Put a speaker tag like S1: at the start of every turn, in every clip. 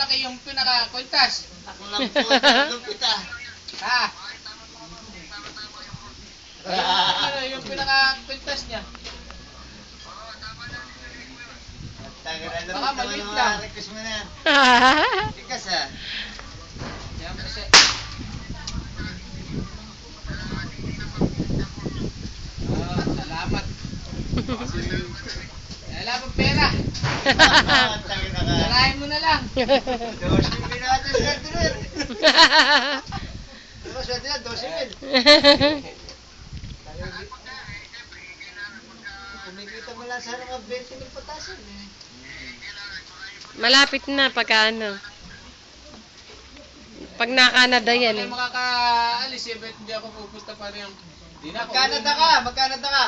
S1: malaki yung pinaka-kwintas.
S2: Ako lang po ang kita.
S1: Ha? Ano yung pinaka-kwintas niya?
S2: Tagalan
S1: Baka
S2: lang
S1: maliit
S2: naman
S1: lang.
S2: ang request mo na yan. Tikas
S1: Yan kasi. Salamat. Wala pang pera. Sarahin mo na lang.
S2: 12 mil natin swerte na yan. Ano swerte na? 12 mil. Kumikita mo lang sana mga 20 mil patasin eh.
S3: Malapit na pagka ano. Pag na-Canada yan eh.
S1: Kaya makakaalis eh, bet hindi ako pupunta pa rin. Hindi na ako.
S2: Magkanada ka! Magkanada ka!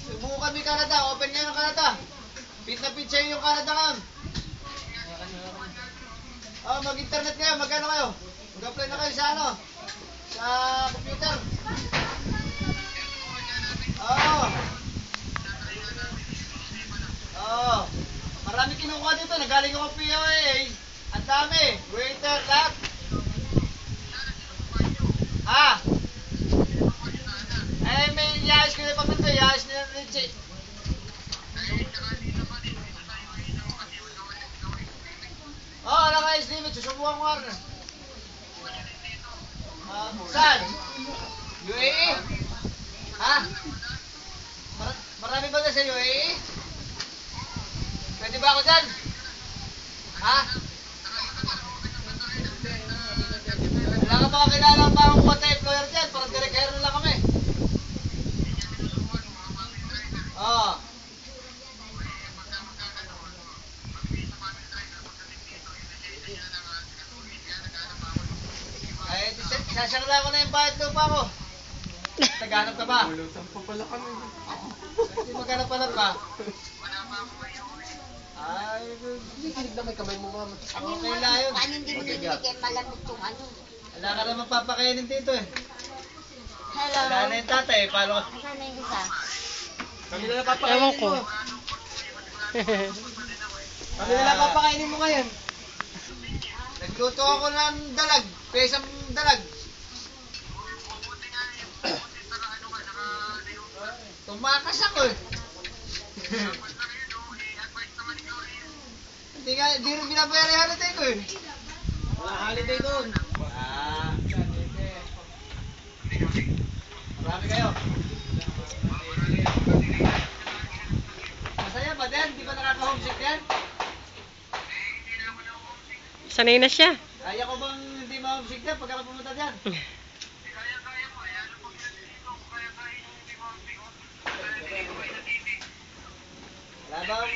S2: Subukan mo yung Canada. Open ngayon ang Canada. Pit na pit sa'yo yung Canada ka. Oh, mag-internet kayo. Magkano kayo? Mag-apply na kayo sa ano? Sa computer. Oo. Oo. Marami kinukuha dito. Nagaling ako POA. Ang dami. Waiter, lahat. Ha? Eh, may iayos ko na pagpunto. Iayos na yung Richie. Oo, alam ka is limit. Susubukan ko nga. Saan? UAE? Ha? Marami ba na sa UAE? Pwede ba ako dyan? Ha? Wala ka baka kilala ang makakuha tayo employer dyan? Parang direct hire na lang kami. Oo. Ay, sasakla ko na yung bayad lupa ko. Naghanap ka ba? Hindi maghanap-hanap ba? Ay,
S1: Kinig na may kamay mo, mama.
S2: okay lang yun.
S4: Paano hindi mo nilibigay malamig yung ano?
S2: Wala ka naman papakainin dito eh.
S4: Hello?
S2: Wala na yung tatay, paano?
S4: Asan na yung isa?
S2: Kami na lang
S3: Ewan
S2: papakainin
S3: ko.
S2: mo. Kami na lang papakainin mo ngayon. Nagluto ako ng dalag, pesang dalag. Tumakas ako eh. Hindi rin binabayari holiday ko eh. Wala holiday doon. Ah. Marami kayo. Masaya ba din? Di ba nakaka-homesick yan?
S3: Sanay na siya.
S2: Kaya ko bang hindi ma-homesick yan pag ako pumunta dyan? Wala bang...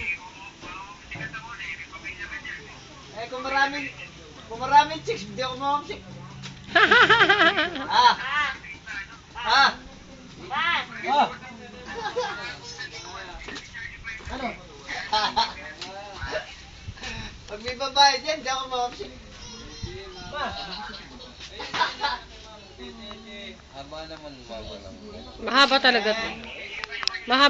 S2: Eh kung maraming chicks, hindi ako ma-homesick. Ah! Ah! Oh! Ano? Pag may babae dyan, hindi ako ma-homesick. Ma!
S3: Mahaba talaga to.